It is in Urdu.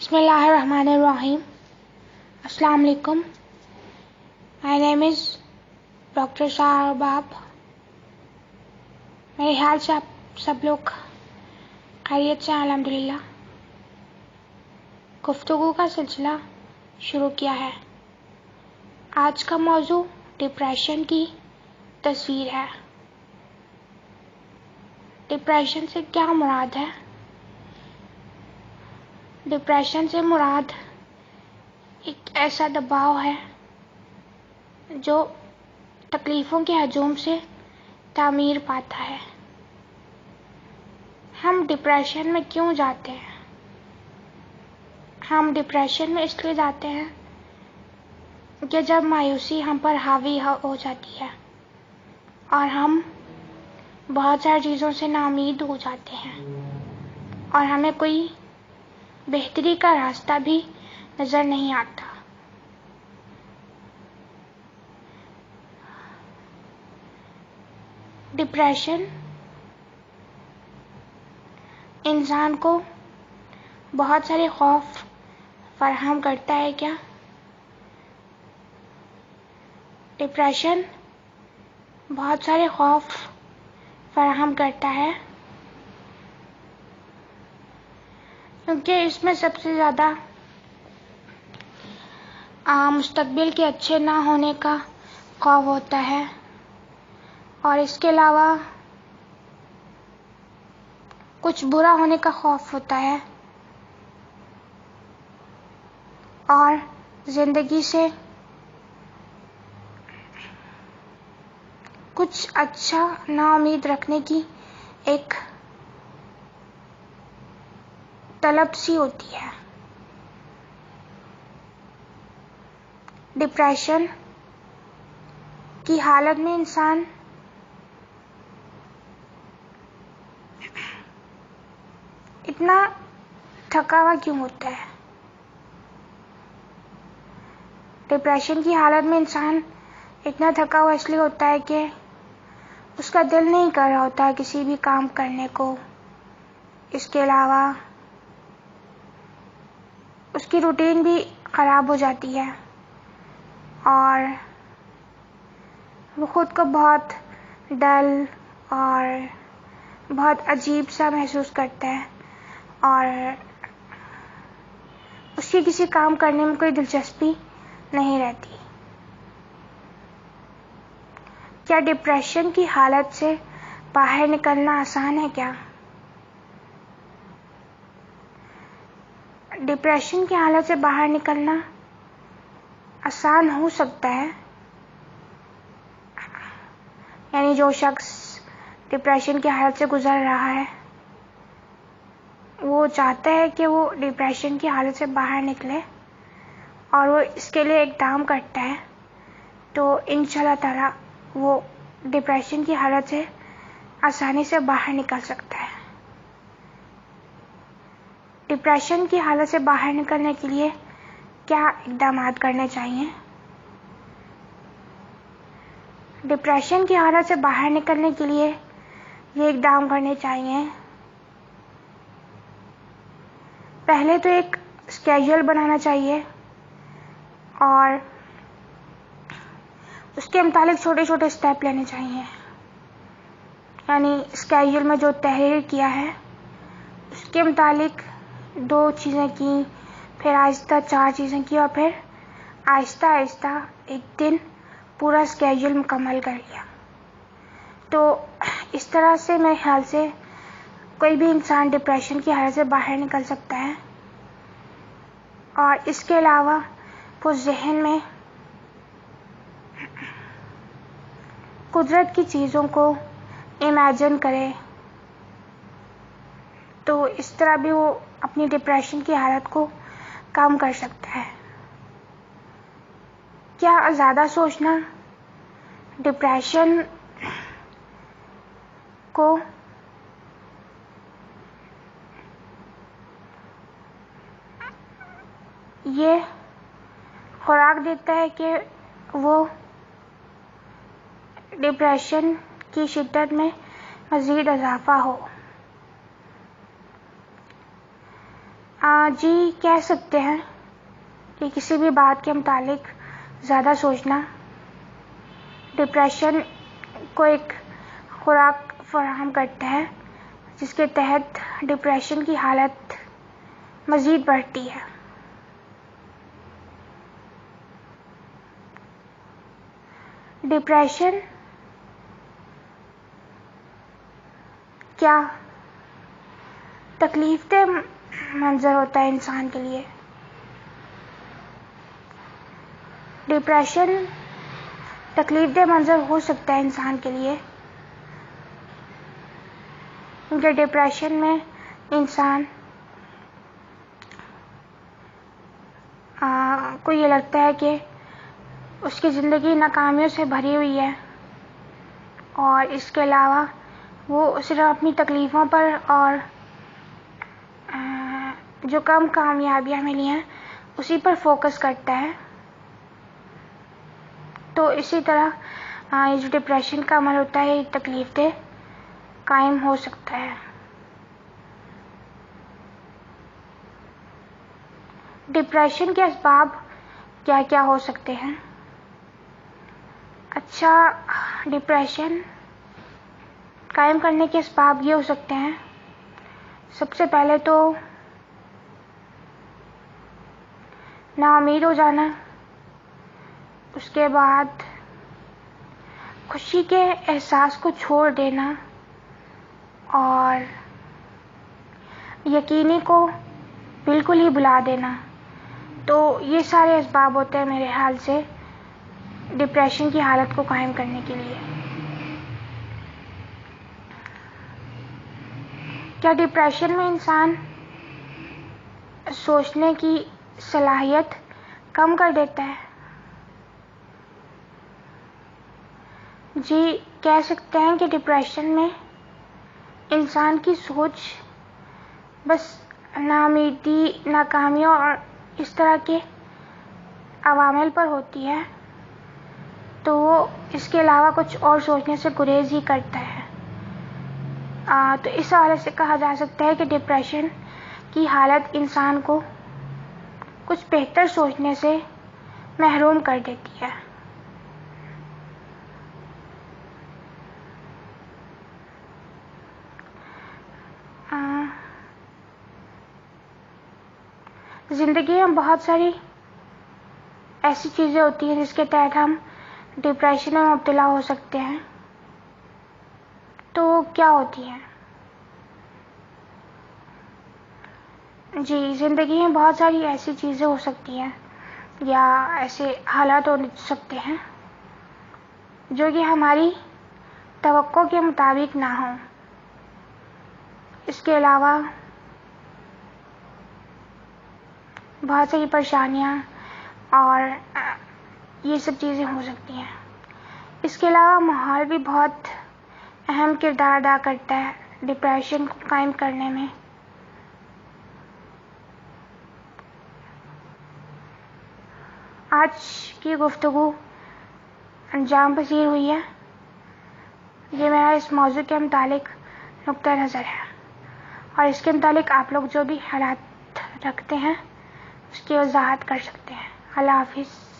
بسم اللہ الرحمن الرحیم. السلام علیکم. مائی نیم از ڈاکٹر شاہرباب. میرے خیال سے آپ سب لوگ خیریت سے الحمدللہ. گفتگو کا سلسلہ شروع کیا ہے. آج کا موضوع ڈپریشن کی تصویر ہے. ڈپریشن سے کیا مراد ہے؟ ڈپریشن سے مراد ایک ایسا دباؤ ہے جو تکلیفوں کے ہجوم سے تعمیر پاتا ہے. ہم ڈپریشن میں کیوں جاتے ہیں؟ ہم ڈپریشن میں اس لیے جاتے ہیں کہ جب مایوسی ہم پر حاوی ہو جاتی ہے اور ہم بہت ساری چیزوں سے ناامید ہو جاتے ہیں اور ہمیں کوئی بہتری کا راستہ بھی نظر نہیں آتا. ڈپریشن انسان کو بہت سارے خوف فراہم کرتا ہے. کیا ڈپریشن بہت سارے خوف فراہم کرتا ہے کیونکہ اس میں سب سے زیادہ مستقبل کے اچھے نہ ہونے کا خوف ہوتا ہے اور اس کے علاوہ کچھ برا ہونے کا خوف ہوتا ہے اور زندگی سے کچھ اچھا نا امید رکھنے کی ایک طلب سی ہوتی ہے. ڈپریشن کی حالت میں انسان اتنا تھکا ہوا کیوں ہوتا ہے؟ ڈپریشن کی حالت میں انسان اتنا تھکا ہوا اس لیے ہوتا ہے کہ اس کا دل نہیں کر رہا ہوتا کسی بھی کام کرنے کو. اس کے علاوہ اس کی روٹین بھی خراب ہو جاتی ہے اور وہ خود کو بہت ڈل اور بہت عجیب سا محسوس کرتا ہے اور اس کی کسی کام کرنے میں کوئی دلچسپی نہیں رہتی. کیا ڈپریشن کی حالت سے باہر نکلنا آسان ہے کیا؟ ڈپریشن کی حالت سے باہر نکلنا آسان ہو سکتا ہے. یعنی جو شخص ڈپریشن کی حالت سے گزر رہا ہے وہ چاہتا ہے کہ وہ ڈپریشن کی حالت سے باہر نکلے اور وہ اس کے لیے اقدام کرتا ہے تو انشاءاللہ تعالی وہ ڈپریشن کی حالت سے آسانی سے باہر نکل سکتا ہے. ڈپریشن کی حالت سے باہر نکلنے کے لیے کیا اقدامات کرنے چاہیے؟ ڈپریشن کی حالت سے باہر نکلنے کے لیے یہ اقدام کرنے چاہیے. پہلے تو ایک اسکیجول بنانا چاہیے اور اس کے متعلق چھوٹے چھوٹے اسٹیپ لینے چاہیے. یعنی اسکیجول میں جو تحریر کیا ہے اس کے متعلق 2 چیزیں کی، پھر آہستہ 4 چیزیں کی اور پھر آہستہ آہستہ ایک دن پورا اسکیجول مکمل کر لیا. تو اس طرح سے میرے خیال سے کوئی بھی انسان ڈپریشن کی حالت سے باہر نکل سکتا ہے. اور اس کے علاوہ وہ ذہن میں قدرت کی چیزوں کو امیجن کرے تو اس طرح بھی وہ اپنی ڈپریشن کی حالت کو کم کر سکتا ہے. کیا زیادہ سوچنا ڈپریشن کو یہ خوراک دیتا ہے کہ وہ ڈپریشن کی شدت میں مزید اضافہ ہو؟ جی کہہ سکتے ہیں کہ کسی بھی بات کے متعلق زیادہ سوچنا ڈپریشن کو ایک خوراک فراہم کرتا ہے، جس کے تحت ڈپریشن کی حالت مزید بڑھتی ہے۔ ڈپریشن کیا تکلیف دہ منظر ہوتا ہے انسان کے لیے۔ ڈپریشن تکلیف دہ منظر ہو سکتا ہے انسان کے لیے، کیونکہ ڈپریشن میں انسان کو یہ لگتا ہے کہ اس کی زندگی ناکامیوں سے بھری ہوئی ہے، اور اس کے علاوہ وہ صرف اپنی تکلیفوں پر اور جو کم کامیابیاں ملی ہیں اسی پر فوکس کرتا ہے۔ تو اسی طرح یہ جو ڈپریشن کا عمل ہوتا ہے یہ تکلیف دہ قائم ہو سکتا ہے۔ ڈپریشن کے اسباب کیا کیا ہو سکتے ہیں؟ اچھا، ڈپریشن قائم کرنے کے اسباب یہ ہو سکتے ہیں، سب سے پہلے تو نا امید ہو جانا، اس کے بعد خوشی کے احساس کو چھوڑ دینا، اور یقینی کو بالکل ہی بھلا دینا۔ تو یہ سارے اسباب ہوتے ہیں میرے خیال سے ڈپریشن کی حالت کو قائم کرنے کے لیے۔ کیا ڈپریشن میں انسان سوچنے کی صلاحیت کم کر دیتا ہے؟ جی کہہ سکتے ہیں کہ ڈپریشن میں انسان کی سوچ بس ناامیدی، ناکامیوں اور اس طرح کے عوامل پر ہوتی ہے، تو وہ اس کے علاوہ کچھ اور سوچنے سے گریز ہی کرتا ہے۔ تو اس حوالے سے کہا جا سکتا ہے کہ ڈپریشن کی حالت انسان کو کچھ بہتر سوچنے سے محروم کر دیتی ہے۔ زندگی میں بہت ساری ایسی چیزیں ہوتی ہیں جس کے تحت ہم ڈپریشن میں مبتلا ہو سکتے ہیں، تو کیا ہوتی ہیں؟ جی زندگی میں بہت ساری ایسی چیزیں ہو سکتی ہیں یا ایسے حالات ہو سکتے ہیں جو کہ ہماری توقع کے مطابق نہ ہوں۔ اس کے علاوہ بہت ساری پریشانیاں اور یہ سب چیزیں ہو سکتی ہیں۔ اس کے علاوہ ماحول بھی بہت اہم کردار ادا کرتا ہے ڈپریشن کو قائم کرنے میں۔ آج کی گفتگو انجام پذیر ہوئی ہے، یہ میرا اس موضوع کے متعلق نقطہ نظر ہے، اور اس کے متعلق آپ لوگ جو بھی خیالات رکھتے ہیں اس کی وضاحت کر سکتے ہیں۔ اللہ حافظ۔